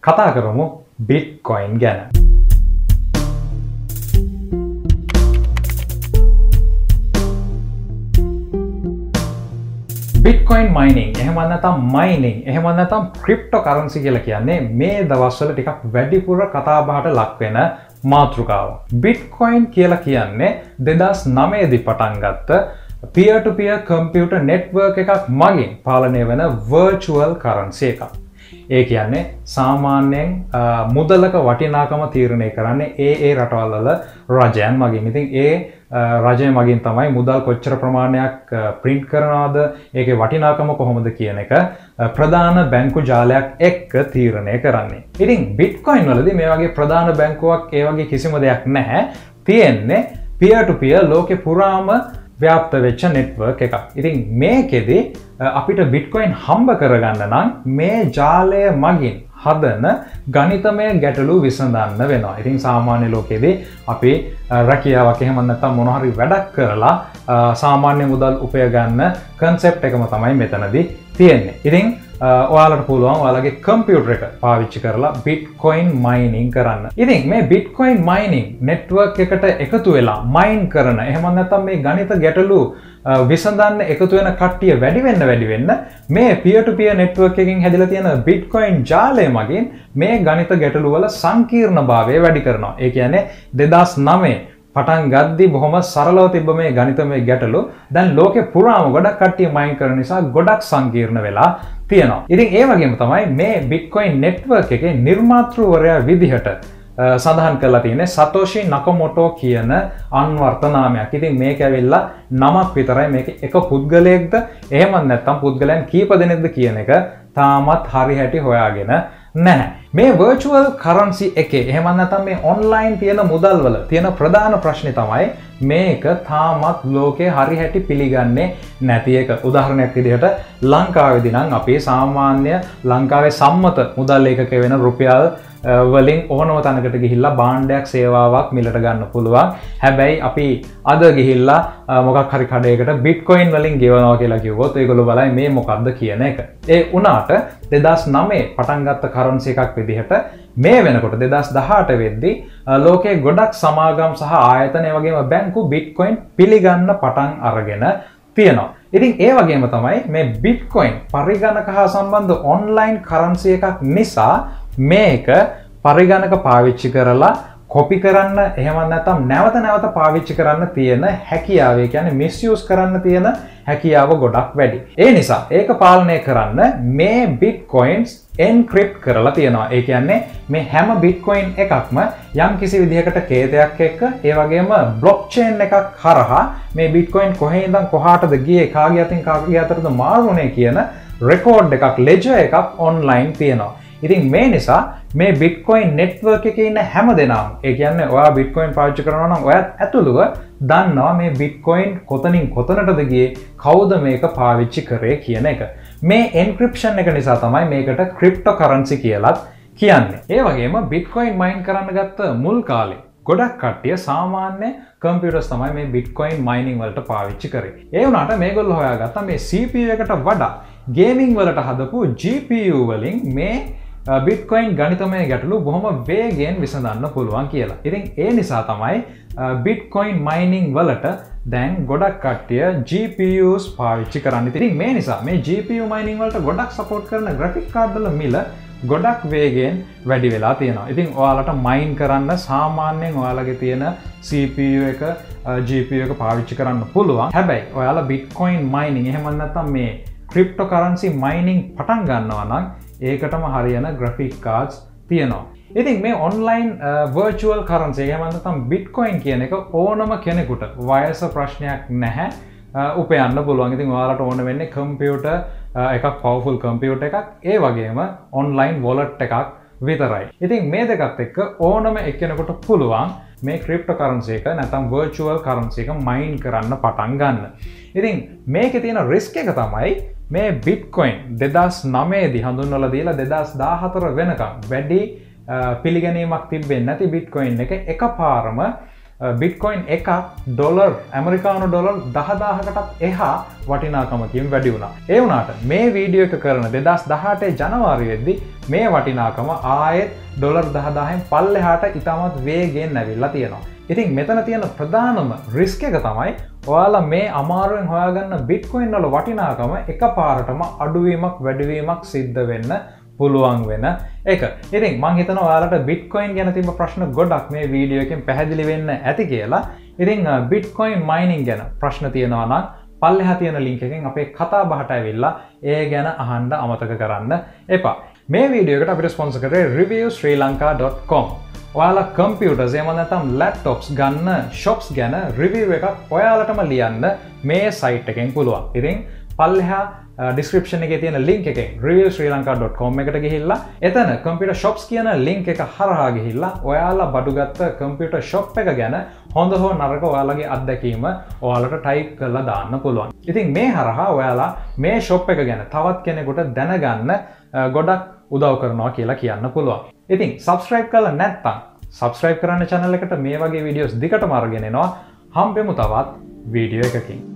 කතා කරමු බිට්කොයින් ගැන. Bitcoin mining එහෙම නැත්නම් mining එහෙම නැත්නම් cryptocurrency කියලා කියන්නේ මේ දවස්වල ටිකක් වැඩිපුර කතා බහට ලක් වෙන මාතෘකාවක්. Bitcoin කියලා කියන්නේ 2009 දී පටන් ගත්ත peer to peer computer network එකක් මගින් පාලනය වෙන virtual currency එකක්. ඒ කියන්නේ සාමාන්‍යයෙන් මුදලක වටිනාකම තීරණය කරන්නේ ඒ රටවල් වල රජයන් මගින්. ඉතින් ඒ රජය මගින් තමයි මුදල් කොච්චර ප්‍රමාණයක් print කරනවද, ඒකේ වටිනාකම කොහොමද කියන එක ප්‍රධාන බැංකු ජාලයක් එක්ක තීරණය කරන්නේ. ඉතින් Bitcoin වලදී මේ වගේ ප්‍රධාන බැංකුවක් ඒ වගේ කිසිම දෙයක් නැහැ. තියෙන්නේ peer to peer ලෝකේ පුරාම ව්‍යාප්ත වෙච්ච නෙට්වර්ක් එකක්. ඉතින් මේකෙදි අපිට Bitcoin හම්බ කරගන්න නම් මේ ජාලය මගින් හදන ගණිතමය ගැටලු විසඳන්න වෙනවා. ඉතින් සාමාන්‍ය ලෝකෙදී අපි රැකියාවක් එහෙම නැත්නම් මොන හරි වැඩක් කරලා සාමාන්‍ය මුදල් උපය ගන්න concept එකම තමයි මෙතනදී තියෙන්නේ. ඉතින් ඔයාලට පුළුවන් ඔයාලගේ කම්පියුටර් එක පාවිච්චි කරලා Bitcoin mining කරන්න. ඉතින් මේ Bitcoin mining network එකට එකතු වෙලා mine කරන එහෙම නැත්නම් මේ ගණිත ගැටලු විසඳන්න එකතු වෙන කට්ටිය වැඩි වෙන්න මේ peer to peer network එකකින් හැදිලා තියෙන Bitcoin ජාලය මගින් මේ ගණිත ගැටලු වල සංකීර්ණභාවය වැඩි කරනවා. ඒ කියන්නේ 2009 පටන් ගද්දි බොහොම සරලව තිබ්බ මේ ගණිතමය ගැටලු දැන් ලෝකේ පුරාම ගොඩක් කට්ටිය මයින් කරන නිසා ගොඩක් සංකීර්ණ වෙලා තියෙනවා. ඉතින් ඒ වගේම තමයි මේ Bitcoin network එකේ නිර්මාතෘවරයා විදිහට සඳහන් කරලා තියෙන්නේ සතෝෂි නකමොටෝ කියන අන්වර්ථ නාමයක්. ඉතින් මේක ඇවිල්ලා නමක් විතරයි. මේක එක පුද්ගලයෙක්ද එහෙම නැත්නම් පුද්ගලයන් කීප දෙනෙක්ද කියන එක තාමත් හරි හැටි හොයාගෙන නැහැ. මේ virtual currency එකේ එහෙම නැත්නම් මේ online තියෙන මුදල් වල තියෙන ප්‍රධාන ප්‍රශ්නේ තමයි මේක තාමත් ලෝකේ හරි හැටි පිළිගන්නේ නැති එක. උදාහරණයක් විදිහට ලංකාවේදී නම් අපි සාමාන්‍ය ලංකාවේ සම්මත මුදල් ඒකක වෙන රුපියල් වලින් ඕනම තැනකට ගිහිල්ලා භාණ්ඩයක් සේවාවක් මිලට ගන්න පුළුවන්. හැබැයි අපි අද ගිහිල්ලා මොකක් හරි කඩේකට Bitcoin වලින් ගෙවනවා කියලා කිව්වොත් ඒගොල්ලෝ බලයි මේ මොකක්ද කියන එක. ඒ වුණාට 2009 පටන් ගත්ත currency එකක් විදිහට මේ වෙනකොට 2018 වෙද්දී ලෝකයේ ගොඩක් සමාගම් සහ ආයතන ඒ වගේම බැංකු Bitcoin පිළිගන්න පටන් අරගෙන තියෙනවා. ඉතින් ඒ වගේම තමයි මේ Bitcoin පරිගණක හා සම්බන්ධ online currency එකක් නිසා මේක පරිගණක පාවිච්චි කරලා කොපි කරන්න එහෙම නැත්නම් නැවත පාවිච්චි කරන්න තියෙන හැකියාව, ඒ කියන්නේ misuse කරන්න තියෙන හැකියාව ගොඩක් වැඩි. ඒ නිසා ඒක පාලනය කරන්න මේ Bitcoins encrypt කරලා තියෙනවා. ඒ කියන්නේ මේ හැම Bitcoin එකක්ම යම් කිසි විදිහකට කේතයක් එක්ක ඒ වගේම blockchain එකක් හරහා මේ Bitcoin කොහේ ඉඳන් කොහාටද ගියේ, කාගේ අතින් කාගේ අතටද මාරුනේ කියන record එකක්, ledger එකක් online තියෙනවා. ඉතින් මේ නිසා මේ Bitcoin network එකේ ඉන්න හැම දෙනාම, ඒ කියන්නේ ඔයා Bitcoin පාවිච්චි කරනවා නම් ඔයත් ඇතුළුව දන්නවා මේ Bitcoin කොතනින් කොතනටද ගියේ, කවුද මේක පාවිච්චි කරේ කියන එක. මේ encryption එක නිසා තමයි මේකට cryptocurrency කියලාත් කියන්නේ. ඒ වගේම Bitcoin mine කරන්න ගත්ත මුල් කාලේ ගොඩක් කට්ටිය සාමාන්‍ය කම්පියුටර්ස් තමයි මේ Bitcoin mining වලට පාවිච්චි කරේ. ඒ වුණාට මේගොල්ලෝ හොයාගත්තා මේ CPU එකට වඩා gaming වලට හදපු GPU වලින් මේ Bitcoin ගණිතමය ගැටලු බොහොම වේගයෙන් විසඳන්න පුළුවන් කියලා. ඉතින් ඒ නිසා තමයි Bitcoin mining වලට දැන් ගොඩක් කට්ටිය GPUs පාවිච්චි කරන්නේ. ඉතින් මේ නිසා මේ GPU mining වලට ගොඩක් support කරන graphic card වල මිල ගොඩක් වේගයෙන් වැඩි වෙලා තියෙනවා. ඉතින් ඔයාලට mine කරන්න සාමාන්‍යයෙන් ඔයාලගේ තියෙන CPU එක GPU එක පාවිච්චි කරන්න පුළුවන්. හැබැයි ඔයාලා Bitcoin mining එහෙම නැත්නම් මේ cryptocurrency mining පටන් ගන්නවා නම් ඒකටම හරියන graphic cards තියෙනවා. ඉතින් මේ online virtual currency එහෙම නැත්නම් Bitcoin කියන එක ඕනම කෙනෙකුට වයස ප්‍රශ්නයක් නැහැ උපයන්න පුළුවන්. ඉතින් ඔයාලට ඕන වෙන්නේ computer එකක්, powerful computer එකක්, ඒ වගේම online wallet එකක් විතරයි. ඉතින් මේ දෙකත් එක්ක ඕනම එක්කෙනෙකුට පුළුවන් මේ cryptocurrency එක නැත්නම් virtual currency එක mine කරන්න පටන් ගන්න. ඉතින් මේකේ තියෙන risk එක තමයි මේ Bitcoin 2009 දී හඳුන්වලා දීලා 2014 වෙනකම් වැඩි පිළිගැනීමක් තිබෙන්නේ නැති Bitcoin එක එකපාරම බිට්කොයින් එකක් ඩොලර් ඇමරිකානු ඩොලර් 10,000කටත් එහා වටිනාකමකින් වැඩි වුණා. ඒ වුණාට මේ වීඩියෝ එක කරන 2018 ජනවාරියේදී මේ වටිනාකම ආයෙත් ඩොලර් 10,000න් පල්ලෙහාට ඉතාමත් වේගයෙන් ඇවිල්ලා තියෙනවා. ඉතින් මෙතන තියෙන ප්‍රධානම රිස්ක් එක තමයි ඔයාලා මේ අමාරුවෙන් හොයාගන්න බිට්කොයින් වල වටිනාකම එකපාරටම අඩුවීමක් වැඩිවීමක් සිද්ධ වෙන්න පුළුවන් වෙන එක. ඉතින් මං හිතනවා ඔයාලට බිට්කොයින් ගැන තිබ්බ ප්‍රශ්න ගොඩක් මේ වීඩියෝ එකෙන් පැහැදිලි වෙන්න ඇති කියලා. ඉතින් බිට්කොයින් මයිනින් ගැන ප්‍රශ්න තියෙනවා නම් පල්ලෙහා තියෙන ලින්ක් එකෙන් අපේ කතා බහට ඇවිල්ලා ඒ ගැන අහන්න අමතක කරන්න එපා. මේ වීඩියෝ එකට අපිට ස්පොන්සර් කරේ reviewsrilanka.com. ඔයාලා කම්පියුටර්ස් එහෙම නැත්නම් ලැප්ටොප්ස් ගන්න shops ගැන රිවිව් එකක් ඔයාලටම ලියන්න මේ සයිට් එකෙන් පුළුවන්. ඉතින් පල්ලෙහා ඩිස්ක්‍රිප්ෂන් එකේ තියෙන ලින්ක් එකෙන් reviewsrilanka.com එකට ගිහිල්ලා එතන කම්පියුටර් shops කියන ලින්ක් එක හරහා ගිහිල්ලා ඔයාලා බඩුගත්ත කම්පියුටර් shop එක ගැන හොඳ හෝ නරක ඔයාලගේ අත්දැකීම ඔයාලට ටයිප් කරලා දාන්න පුළුවන්. ඉතින් මේ හරහා ඔයාලා මේ shop එක ගැන තවත් කෙනෙකුට දැනගන්න ගොඩක් උදව් කරනවා කියලා කියන්න පුළුවන්. ඉතින් subscribe කරලා නැත්නම් subscribe කරන්න channel එකට මේ වගේ videos දිගටම අරගෙන එනවා. හම්බෙමු තවත් වීඩියෝ එකකින්.